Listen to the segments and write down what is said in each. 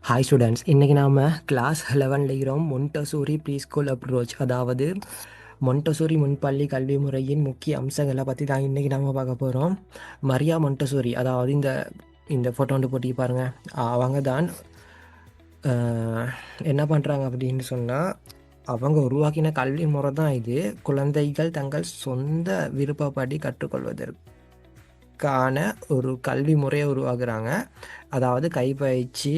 Hi students, இன்றைக்கி நாம் class 11 இருக்கிறோம். மொண்டசூரி ப்ரீ ஸ்கூல் அப்ரோச், அதாவது மொண்டசூரி முன்பள்ளி கல்வி முறையின் முக்கிய அம்சங்களை பற்றி தான் இன்றைக்கி நாம் பார்க்க போகிறோம். மரியா மொண்டசூரி, அதாவது இந்த இந்த ஃபோட்டோ வந்து போட்டி பாருங்கள். அவங்க தான் என்ன பண்ணுறாங்க அப்படின்னு சொன்னால், அவங்க உருவாக்கின கல்வி முறை தான் இது. குழந்தைகள் தங்கள் சொந்த விருப்பப்படி கற்றுக்கொள்வதற்கான ஒரு கல்வி முறையை உருவாக்குறாங்க. அதாவது கைப்பயிற்சி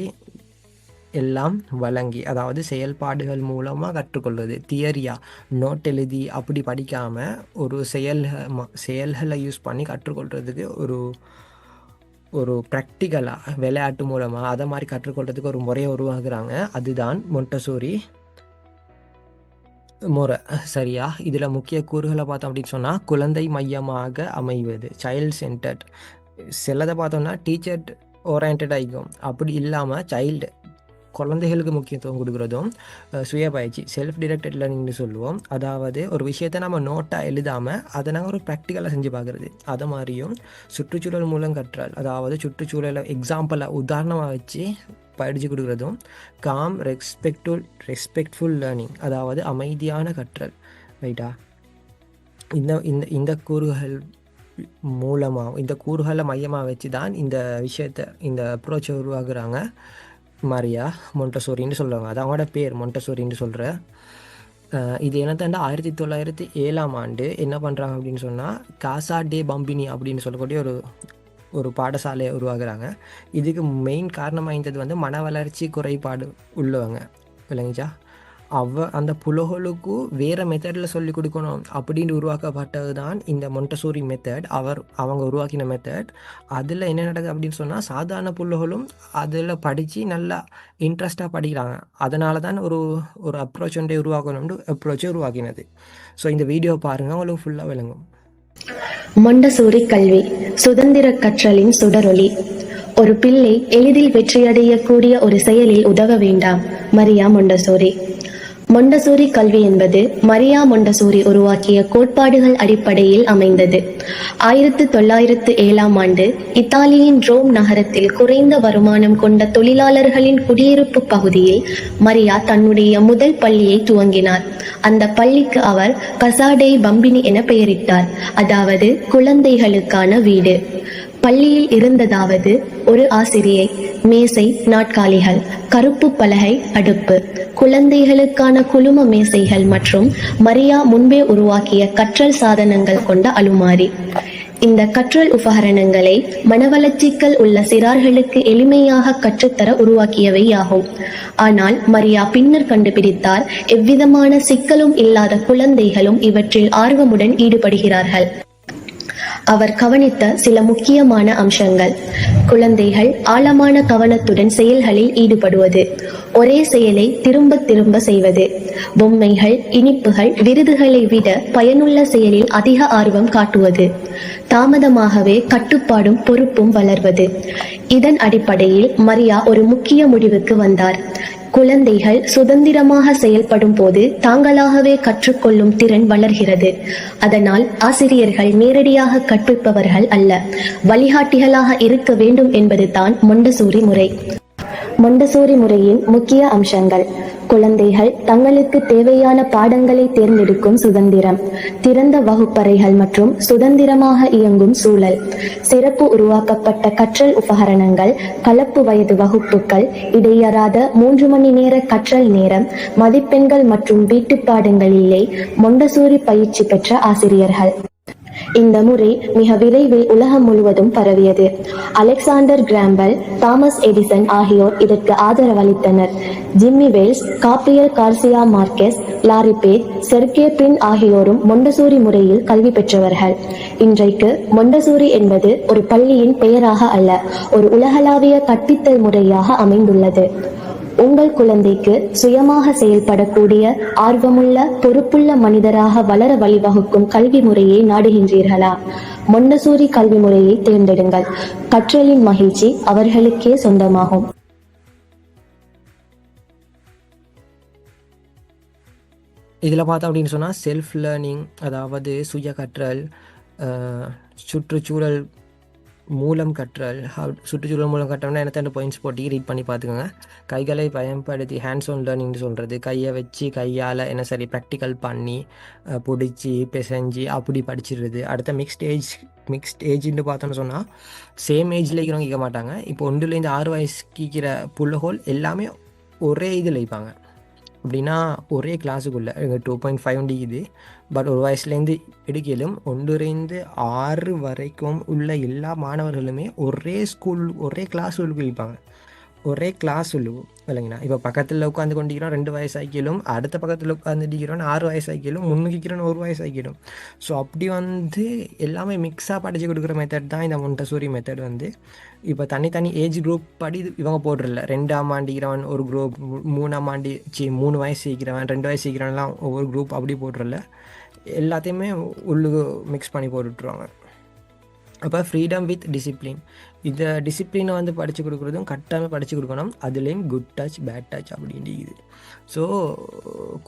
எல்லாம் வழங்கி, அதாவது செயல்பாடுகள் மூலமாக கற்றுக்கொள்வது. தியரியாக நோட் எழுதி அப்படி படிக்காமல் ஒரு செயல்களை யூஸ் பண்ணி கற்றுக்கொள்கிறதுக்கு ஒரு ஒரு ப்ராக்டிக்கலாக விளையாட்டு மூலமாக அதை மாதிரி கற்றுக்கொள்கிறதுக்கு ஒரு முறையை உருவாக்குறாங்க. அதுதான் மொண்டசூரி முறை. சரியா? இதில் முக்கிய கூறுகளை பார்த்தோம் அப்படின்னு சொன்னால், குழந்தை மையமாக அமைவது, சைல்டு சென்டர்ட். சிலதை பார்த்தோம்னா டீச்சர் ஓரியன்டாக இருக்கும். அப்படி இல்லாமல் குழந்தைகளுக்கு முக்கியத்துவம் கொடுக்குறதும் சுய பயிற்சி, செல்ஃப் டிரெக்டட் லேர்னிங்னு சொல்லுவோம். அதாவது ஒரு விஷயத்தை நம்ம நோட்டாக எழுதாமல் அதை நாங்கள் ஒரு ப்ராக்டிக்கலாக செஞ்சு பார்க்குறது. அது மாதிரியும் சுற்றுச்சூழல் மூலம் கற்றால், அதாவது சுற்றுச்சூழலை எக்ஸாம்பிளாக உதாரணமாக வச்சு படித்து கொடுக்குறதும். காம் ரெஸ்பெக்ட்ஃபுல் லேர்னிங், அதாவது அமைதியான கற்றல். ரைட்டா? இந்த இந்த இந்த கூறுகள் மூலமாக, இந்த கூறுகளை மையமாக வச்சு தான் இந்த விஷயத்தை, இந்த அப்ரோச்சை உருவாக்குறாங்க. மரியா மொண்டசூரின்னு சொல்லுவாங்க. அது அவங்களோட பேர், மொண்டசூரின்னு சொல்கிற. இது என்னத்தாண்டா 1907 என்ன பண்ணுறாங்க அப்படின்னு சொன்னால், காசா டே பம்பினி அப்படின்னு சொல்லக்கூடிய ஒரு பாடசாலையை உருவாக்குறாங்க. இதுக்கு மெயின் காரணமாக இருந்தது வந்து மன வளர்ச்சி குறைபாடு உள்ளவங்க, விளங்கிச்சா? அந்த புலகளுக்கு வேறு மெத்தடில் சொல்லி கொடுக்கணும் அப்படின்னு உருவாக்கப்பட்டது தான் இந்த மொண்டசூரி மெத்தட். அவங்க உருவாக்கின மெத்தட். அதில் என்ன நடக்குது அப்படின்னு சொன்னால், சாதாரண புள்ளகளும் அதில் படித்து நல்லா இன்ட்ரெஸ்டாக படிக்கிறாங்க. அதனால தான் ஒரு அப்ரோச் ஒன்றை உருவாக்கணும்னு அப்ரோச்சை உருவாக்கினது. ஸோ இந்த வீடியோ பாருங்கள், உங்களுக்கு ஃபுல்லாக விளங்கும். மொண்டசூரி கல்வி, சுதந்திர கற்றலின் சுடரொளி. ஒரு பிள்ளை எளிதில் வெற்றியடையக்கூடிய ஒரு செயலில் உதவ வேண்டாம். மரியா மொண்டசூரி. மொண்டசூரி கல்வி என்பது மரியா மொண்டசூரி உருவாக்கிய கோட்பாடுகள் அடிப்படையில் அமைந்தது. 1907 இத்தாலியின் ரோம் நகரத்தில் குறைந்த வருமானம் கொண்ட தொழிலாளர்களின் குடியிருப்பு பகுதியில் மரியா தன்னுடைய முதல் பள்ளியை துவங்கினார். அந்த பள்ளிக்கு அவர் கசாடே பம்பினி என பெயரிட்டார், அதாவது குழந்தைகளுக்கான வீடு. பள்ளியில் இருந்ததாவது ஒரு ஆசிரியை, மேசை, நாட்காலிகள், கருப்பு பலகை, அடுப்பு, குழந்தைகளுக்கான குழும மேசைகள் மற்றும் மரியா முன்பே உருவாக்கிய கற்றல் சாதனங்கள் கொண்ட அலுமாரி. இந்த கற்றல் உபகரணங்களை மனவளர்ச்சிகள் உள்ள சிறார்களுக்கு எளிமையாக கற்றுத்தர உருவாக்கியவையாகும். ஆனால் மரியா பின்னர் கண்டுபிடித்தார், எவ்விதமான சிக்கலும் இல்லாத குழந்தைகளும் இவற்றில் ஆர்வமுடன் ஈடுபடுகிறார்கள். அவர் கவனித்த சில முக்கியமான அம்சங்கள்: குழந்தைகள் ஆழமான கவனத்துடன் செயல்களில் ஈடுபடுவது, ஒரே செயலை திரும்ப திரும்ப செய்வது, பொம்மைகள், இனிப்புகள், விருதுகளை விட பயனுள்ள செயலில் அதிக ஆர்வம் காட்டுவது, தாமதமாகவே கட்டுப்பாடும் பொறுப்பும் வளர்வது. இதன் அடிப்படையில் மரியா ஒரு முக்கிய முடிவுக்கு வந்தார். குழந்தைகள் சுதந்திரமாக செயல்படும் போது தாங்களாகவே கற்றுக்கொள்ளும் திறன் வளர்கிறது. அதனால் ஆசிரியர்கள் நேரடியாக கற்பிப்பவர்கள் அல்ல, வழிகாட்டிகளாக இருக்க வேண்டும் என்பது தான் மொண்டசூரி முறை. மொண்டசூரி முறையின் முக்கிய அம்சங்கள்: குழந்தைகள் தங்களுக்கு தேவையான பாடங்களை தேர்ந்தெடுக்கும் சுதந்திரம், திறந்த வகுப்பறைகள் மற்றும் சுதந்திரமாக இயங்கும் சூழல், சிறப்பு உருவாக்கப்பட்ட கற்றல் உபகரணங்கள், கலப்பு வயது வகுப்புகள், இடையறாத 3 மணி நேர கற்றல் நேரம், மதிப்பெண்கள் மற்றும் வீட்டுப்பாடங்களிலே மொண்டசூரி பயிற்சி பெற்ற ஆசிரியர்கள். இந்த முறை மிக விரைவில் உலகம் முழுவதும் பரவியது. அலெக்சாண்டர் கிராம்பல், தாமஸ் எடிசன் ஆகியோர் இதற்கு ஆதரவளித்தனர். Jimmy Wales, Gabriel Garcia Marquez, Larry Page, Sergey Brin ஆகியோரும் மொண்டசூரி முறையில் கல்வி பெற்றவர்கள். இன்றைக்கு மொண்டசூரி என்பது ஒரு பள்ளியின் பெயராக அல்ல, ஒரு உலகளாவிய கற்பித்தல் முறையாக அமைந்துள்ளது. உங்கள் குழந்தைக்கு சுயமாக செயல்படக்கூடிய, ஆர்வமுள்ள, பொறுப்புள்ள மனிதராக வளர வழிவகுக்கும் கல்வி முறையை நாடுகின்றீர்களா? மொண்டசூரி கல்வி முறையை தேர்ந்தெடுங்கள். கற்றலின் மகிழ்ச்சி அவர்களுக்கே சொந்தமாகும். இதில் பார்த்தோம் அப்படின்னு சொன்னால், செல்ஃப் லேர்னிங், அதாவது சுய கற்றல், சுற்றுச்சூழல் மூலம் கற்றல், சுற்றுச்சூழல் மூலம் கற்றல்னா என்ன பாயிண்ட்ஸ் போட்டு ரீட் பண்ணி பார்த்துக்கோங்க. கைகளை பயன்படுத்தி ஹேண்ட்ஸ் ஆன் லேர்னிங்னு சொல்கிறது, கையை வச்சு கையால் என்ன சரி ப்ராக்டிக்கல் பண்ணி பிடிச்சி பிசைஞ்சு அப்படி படிச்சிடுறது. அடுத்த மிக்ஸ்ட் ஏஜ்னு பார்த்தோன்னு சொன்னால் சேம் ஏஜில் இருக்கிறவங்க கேட்க மாட்டாங்க. இப்போ 1லேருந்து 6 வயசு கீக்கிற புள்ளகோல் எல்லாமே ஒரே இதில் வைப்பாங்க. அப்படின்னா ஒரே கிளாஸுக்குள்ளே 2.5 டிக்குது. பட் ஒரு வயசுலேருந்து எடுக்கலும் 1லேருந்து 6 வரைக்கும் உள்ள எல்லா மாணவர்களுமே ஒரே கிளாஸ் உள்ளுக்கு வைப்பாங்க. ஒரே கிளாஸ் உள்ளுக்கு இல்லைங்கண்ணா. இப்போ பக்கத்தில் உட்காந்து கொண்டிருக்கிறோம் 2 வயசு ஆக்கிலும், அடுத்த பக்கத்தில் உட்காந்துட்டிக்கிறோம் 6 வயசு ஆக்கிலும், முன்னுக்கிறோம் 1 வயசு ஆக்கிடும். ஸோ அப்படி எல்லாமே மிக்ஸாக படித்து கொடுக்குற மெத்தட் தான் இந்த மொண்டசோரி மெத்தட். இப்போ தனித்தனி ஏஜ் குரூப் படி இவங்க போடுறல 2ஆம் ஆண்டிக்கிறவன் ஒரு குரூப், 3ஆம் ஆண்டி 3 வயசு சீக்கிறவன் 2 வயசு சீக்கிறவன்லாம் ஒவ்வொரு குரூப் அப்படி போடுறல எல்லாத்தையுமே உள்ளுக்கு மிக்ஸ் பண்ணி போட்டுட்ருவாங்க. அப்போ ஃப்ரீடம் வித் டிசிப்ளின், இந்த டிசிப்ளினை படித்து கொடுக்குறதும் கட்டாயமாக படித்து கொடுக்கணும். அதுலேயும் குட் டச் பேட் டச் அப்படின்ட்டு இது. ஸோ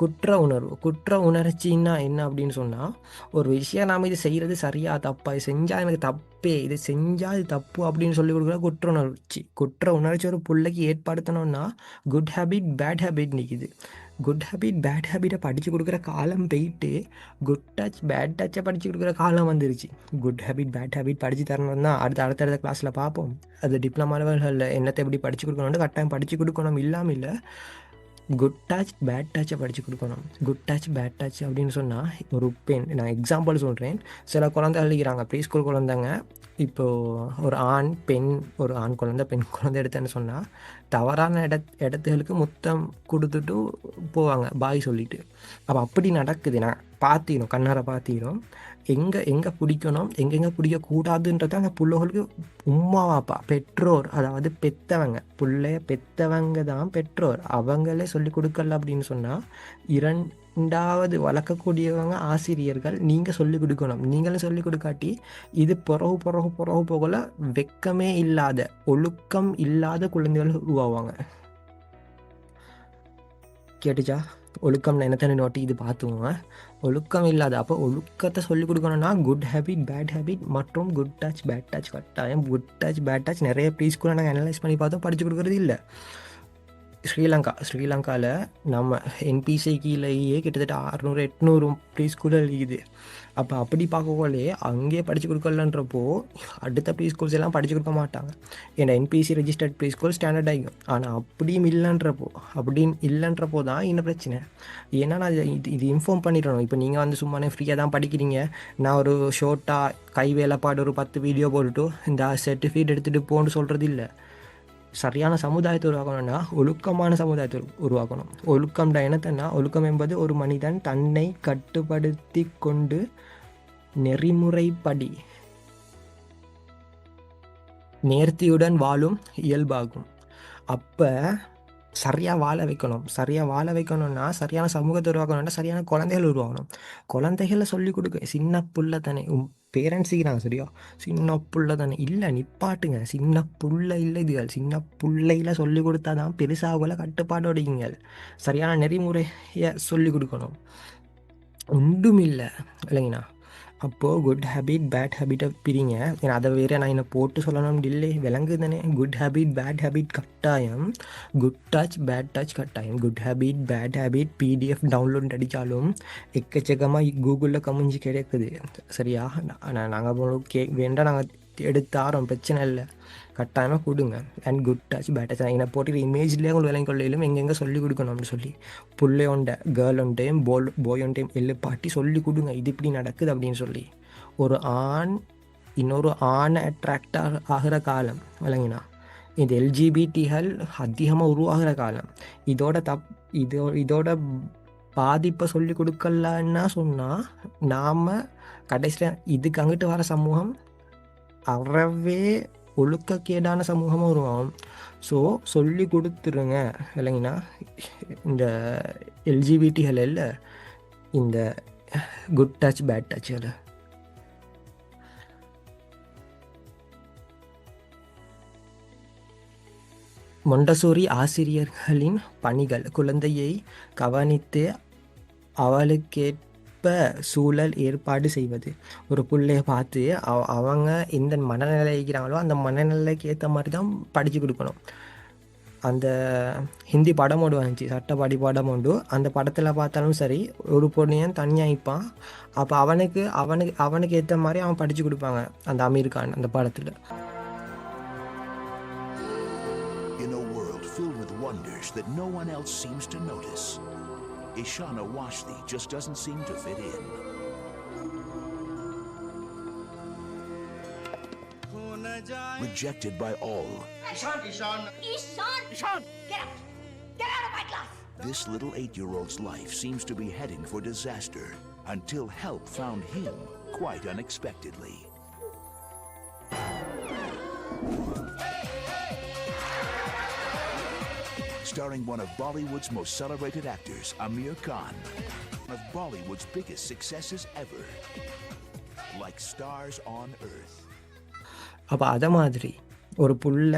குற்ற உணர்ச்சின்னா என்ன அப்படின்னு சொன்னால், ஒரு விஷயம் நாம் இது செய்கிறது சரியா தப்பா, இது செஞ்சால் எனக்கு தப்பே, இது செஞ்சால் இது தப்பு அப்படின்னு சொல்லி கொடுக்குற குற்ற உணர்ச்சி ஒரு பிள்ளைக்கு ஏற்படுத்தணும்னா குட் ஹேபிட் பேட் ஹேபிட் நிற்கிது. குட் ஹேபிட் பேட் ஹேபிட்டை படித்து கொடுக்குற காலம் போயிட்டு குட் டச் பேட் டச்சை படித்து கொடுக்குற காலம் வந்துருச்சு. குட் ஹேபிட் பேட் ஹேபிட் படித்து தரணும் தான் அடுத்த கிளாஸில் பார்ப்போம். அது டிப்ளமா லெவல்களில் என்னத்தை எப்படி படித்து கொடுக்கணும்னு கட்டாயம் படித்து கொடுக்கணும். இல்லாமல் இல்லை, குட் டச் பேட் டச்சை படித்து கொடுக்கணும். குட் டச் பேட் டச் அப்படின்னு சொன்னால் ஒரு பெண், நான் எக்ஸாம்பிள் சொல்கிறேன். சில குழந்தைகள் இருக்கிறாங்க ப்ரீ ஸ்கூல் குழந்தைங்க. இப்போது ஒரு ஆண் குழந்தை பெண் குழந்தை எடுத்தேன்னு சொன்னால் தவறான இடத்துகளுக்கு முத்தம் கொடுத்துட்டு போவாங்க பாய் சொல்லிட்டு. அப்போ அப்படி நடக்குது, நான் பார்த்திடும், கண்ணார பார்த்திடும். எங்கே பிடிக்கணும் எங்கெங்கே பிடிக்கக்கூடாதுன்றது அந்த பிள்ளைகளுக்கு உம்மா வாப்பா பெற்றோர், அதாவது பெற்றவங்க, பிள்ளைய பெற்றவங்க தான் பெற்றோர், அவங்களே சொல்லி கொடுக்கல அப்படின்னு சொன்னால் 2வது வளர்க்கக்கூடியவங்க ஆசிரியர்கள். நீங்கள் சொல்லிக் கொடுக்கணும். நீங்களும் சொல்லிக் கொடுக்காட்டி இது பிறகு போகல வெக்கமே இல்லாத ஒழுக்கம் இல்லாத குழந்தைகள் உருவாவாங்க. கேட்டுச்சா? ஒழுக்கம் என்னத்தனை நோட்டி இது பார்த்துவோங்க. ஒழுக்கம் இல்லாத, அப்போ ஒழுக்கத்தை சொல்லிக் கொடுக்கணும்னா குட் ஹேபிட் பேட் ஹேபிட் மற்றும் குட் டச் பேட் டச் கட்டாயம். குட் டச் பேட் டச் நிறைய ப்ரீ ஸ்கூலில் நாங்கள் அனலைஸ் பண்ணி பார்த்தோம், படித்து கொடுக்குறது இல்லை. ஸ்ரீலங்காவில் நம்ம என்பிசி கீழேயே கிட்டத்தட்ட 600-800 ப்ரீ ஸ்கூலில் இருக்குது. அப்போ அப்படி பார்க்கவே அங்கேயே படித்து கொடுக்கலன்றப்போ அடுத்த ப்ரீ ஸ்கூல்ஸ் எல்லாம் படித்து கொடுக்க மாட்டாங்க. ஏன்னா NPC registered pre school standard ஆகிக்கும். ஆனால் அப்படின்னு இல்லைன்றப்போ தான் இன்னும் பிரச்சனை. ஏன்னா நான் இது இன்ஃபார்ம் பண்ணிடணும். இப்போ நீங்கள் சும்மானே ஃப்ரீயாக தான் படிக்கிறீங்க, நான் ஒரு ஷோர்ட்டாக கை வேலைப்பாடு ஒரு 10 வீடியோ போட்டுட்டு இந்த சர்டிஃபிகேட் எடுத்துகிட்டு போன்னு சொல்கிறது இல்லை. சரியான சமுதாயத்தை உருவாக்கணும்னா ஒழுக்கமான சமுதாயத்தை உருவாக்கணும். ஒழுக்கம்டா என்னத்தன்னா, ஒழுக்கம் என்பது ஒரு மனிதன் தன்னை கட்டுப்படுத்தி கொண்டு நெறிமுறைப்படி நேர்த்தியுடன் வாழும் இயல்பாகும். அப்போ சரியாக வாழ வைக்கணும்னா சரியான சமூகத்தை உருவாக்கணும்னா சரியான குழந்தைகள் உருவாகணும். குழந்தைகளை சொல்லிக் கொடுக்க சின்ன புள்ள தானே பேரண்ட்ஸுக்கிறாங்க, சரியா? சின்ன புள்ள தானே இல்லை, நிப்பாட்டுங்க. சின்ன புள்ள இல்லை, இதுகள் சின்ன பிள்ளையில சொல்லிக் கொடுத்தா தான் பெருசாகல கட்டுப்பாடோடிங்க. சரியான நெறிமுறையை சொல்லிக் கொடுக்கணும். ஒன்றும் இல்லை இல்லைங்கண்ணா. அப்போது குட் ஹேபிட் பேட் ஹேபிட்டை பிரிங்க. ஏன்னா அதை வேறு நான் என்ன போட்டு சொல்லணும் இல்லை, விளங்கு தானே. குட் ஹேபிட் பேட் ஹேபிட் கட்டாயம், குட் டச் பேட் டச் கட்டாயம். Good habit bad habit PDF download அடித்தாலும் எக்கச்சக்கமாக கூகுளில் கமெண்ட்ஸ் கிடைக்குது, சரியா? நாங்கள் வேண்டாம், நாங்கள் எடுத்தாரோம், பிரச்சனை இல்லை, கட்டாயமாக கொடுங்க. And good touch bad touch என்னை போட்டு இமேஜ்லேயே உங்களுக்கு விளங்கி கொள்ளையிலும் எங்கெங்கே சொல்லிக் கொடுக்கணும்னு சொல்லி புள்ளையோண்ட girl one time boy one time பாட்டி சொல்லிக் கொடுங்க, இது இப்படி நடக்குது அப்படின்னு சொல்லி. ஒரு ஆண் இன்னொரு ஆணை அட்ராக்ட் ஆகிற காலம் விளங்கினா, இந்த எல்ஜிபிடிகள் அதிகமாக உருவாகிற காலம். இதோட பாதிப்பை சொல்லி கொடுக்கலன்னா சொன்னால் நாம் கடைசியில் இதுக்கு அங்கிட்டு வர சமூகம் அறவே ஒழுக்கக்கேடான சமூகமாக உருவாகும். ஸோ சொல்லி கொடுத்துருங்க இல்லைங்கண்ணா. இந்த எல்ஜிபிடிகள் இல்லை, இந்த குட் டச் பேட் டச்சுகளை. மொண்டசோரி ஆசிரியர்களின் பணிகள்: குழந்தையை கவனித்து அவளுக்கேற்ற விருப்ப சூழல் ஏற்பாடு செய்வது. ஒரு பிள்ளைய பார்த்து அவங்க எந்த மனநிலை இருக்கிறாங்களோ அந்த மனநிலைக்கு ஏற்ற மாதிரி தான் படித்து கொடுக்கணும். அந்த ஹிந்தி படம் ஒன்று வந்துச்சு, சட்டப்பாடி படம் உண்டு. அந்த படத்தில் பார்த்தாலும் சரி, ஒரு பொண்ணையும் தனியாக இருப்பான். அப்போ அவனுக்கு அவனுக்கு அவனுக்கு ஏற்ற மாதிரி அவன் படித்து கொடுப்பாங்க அந்த அமீர் கான் அந்த படத்தில். In a world filled with wonders that no one else seems to notice, Ishana Washti just doesn't seem to fit in. Rejected by all. Ishan! Get out! Get out of my class! This little 8-year-old's life seems to be heading for disaster until help found him quite unexpectedly. Starring one of Bollywood's most celebrated actors, Aamir Khan. One of Bollywood's biggest successes ever. Like stars on earth. அப்போ அதை மாதிரி ஒரு புள்ள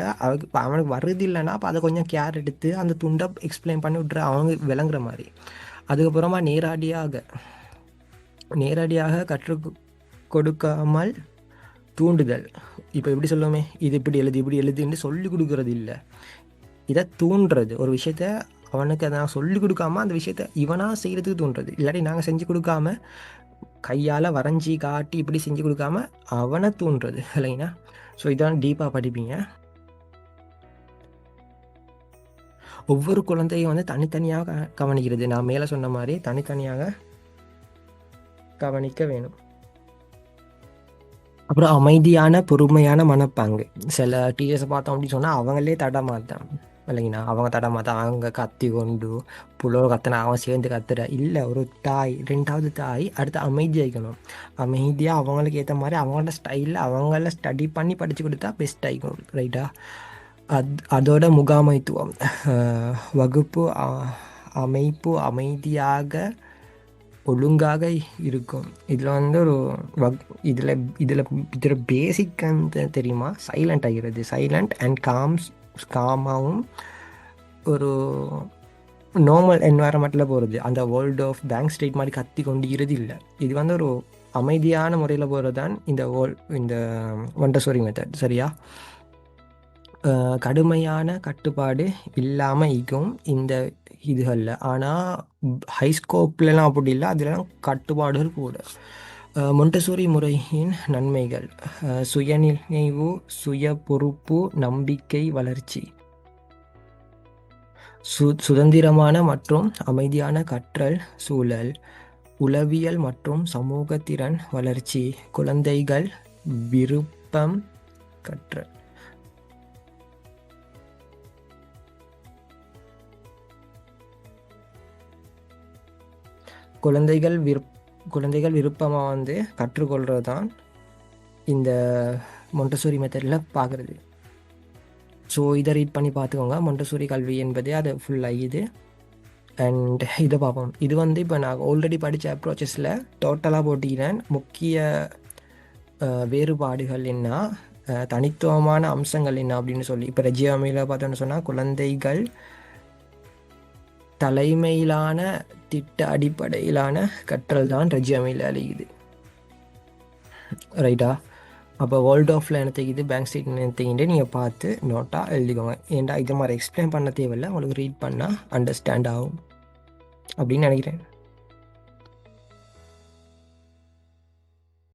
அவனுக்கு வருது இல்லைன்னா அப்போ அதை கொஞ்சம் கேர் எடுத்து அந்த துண்டை எக்ஸ்பிளைன் பண்ணி விட்ற அவங்க விளங்குற மாதிரி. அதுக்கப்புறமா நேரடியாக கற்றுக் கொடுக்காமல் தூண்டுதல். இப்போ எப்படி சொல்லுவோமே, இது இப்படி எழுதுன்னு சொல்லி கொடுக்கறது இல்லை, இதை தூண்டுறது. ஒரு விஷயத்த அவனுக்கு அதை நான் சொல்லிக் கொடுக்காம அந்த விஷயத்த இவனாக செய்கிறதுக்கு தூண்டுறது. இல்லாட்டி நாங்கள் செஞ்சு கொடுக்காம கையால் வரைஞ்சி காட்டி இப்படி செஞ்சு கொடுக்காம அவனை தூண்டுறது இல்லைங்களா. ஸோ இதான் டீப்பாக படிப்பீங்க. ஒவ்வொரு குழந்தையும் வந்து தனித்தனியாக கவனிக்கிறது. நான் மேலே சொன்ன மாதிரி தனித்தனியாக கவனிக்க வேணும். அப்புறம் அமைதியான பொறுமையான மனப்பாங்கு. சில டீச்சர்ஸை பார்த்தோம் அப்படின்னு சொன்னால் அவங்களே தடமாத்தான் இல்லைங்கண்ணா. அவங்க தடமாத்தான், அவங்க கத்தி கொண்டு புலோ கத்தினா அவன் சேர்ந்து கத்துற இல்லை. ஒரு தாய், ரெண்டாவது தாய் அடுத்து அமைதியாகிக்கணும். அமைதியாக அவங்களுக்கு ஏற்ற மாதிரி அவங்களோட ஸ்டைலில் அவங்கள ஸ்டடி பண்ணி படித்து கொடுத்தா பெஸ்ட் ஆகிக்கணும். ரைட்டா? அதோட முகாமைத்துவம், வகுப்பு அமைப்பு அமைதியாக ஒழுங்காக இருக்கும். இதில் வந்து ஒரு இதில் பேசிக் தெரியுமா, சைலண்ட் ஆகிறது. சைலண்ட் அண்ட் காமாகவும் ஒரு நார்மல் என்வாயர்மெண்ட்டில் போகிறது. அந்த வேர்ல்டு ஆஃப் பேங்க் ஸ்ட்ரீட் மாதிரி கத்தி கொண்டிருது இல்லை. இது வந்து ஒரு அமைதியான முறையில் போகிறது தான் இந்த மொண்டசோரி மெத்தட். சரியா? கடுமையான கட்டுப்பாடு இல்லாமல் இருக்கும் இந்த இதுகளில். ஆனால் ஹைஸ்கோப்லாம் அப்படி இல்லை, அதிலலாம் கட்டுப்பாடுகள் கூட. மொண்டசோரி முறையின் நன்மைகள்: சுயநினைவு, சுய பொறுப்பு, நம்பிக்கை வளர்ச்சி, சுதந்திரமான மற்றும் அமைதியான கற்றல் சூழல், உளவியல் மற்றும் சமூக திறன் வளர்ச்சி, குழந்தைகள் விருப்பம் கற்றல். குழந்தைகள் விருப்பமாக வந்து கற்றுக்கொள்கிறது தான் இந்த மொண்டசோரி மெத்தடில் பார்க்குறது. ஸோ இதை ரீட் பண்ணி பார்த்துக்கோங்க. மொண்டசோரி கல்வி என்பது அது ஃபுல்லாக இது. அண்ட் இதை பார்ப்போம். இது வந்து இப்போ நான் ஆல்ரெடி படித்த அப்ரோச்சஸில் டோட்டலாக போட்டிக்கிறேன். முக்கிய வேறுபாடுகள் என்ன, தனித்துவமான அம்சங்கள் என்ன அப்படின்னு சொல்லி. இப்போ ரெஜியோமியில் பார்த்தோன்னு சொன்னால் குழந்தைகள் தலைமையிலான திட்ட அடிப்படையிலான கற்றல் தான் ரெஜியோமியில் அழியுது. ரைட்டா? அப்போ வேர்ல்டு ஆஃபில் என்ன தெரியுது, பேங்க் ஸ்டேட் என்ன தெரியுது, நீங்கள் பார்த்து நோட்டாக எழுதிக்கோங்க. ஏன்டா இது மாதிரி எக்ஸ்பிளைன் பண்ண தேவையில்லை, உங்களுக்கு ரீட் பண்ணால் அண்டர்ஸ்டாண்ட் ஆகும் அப்படின்னு நினைக்கிறேன்.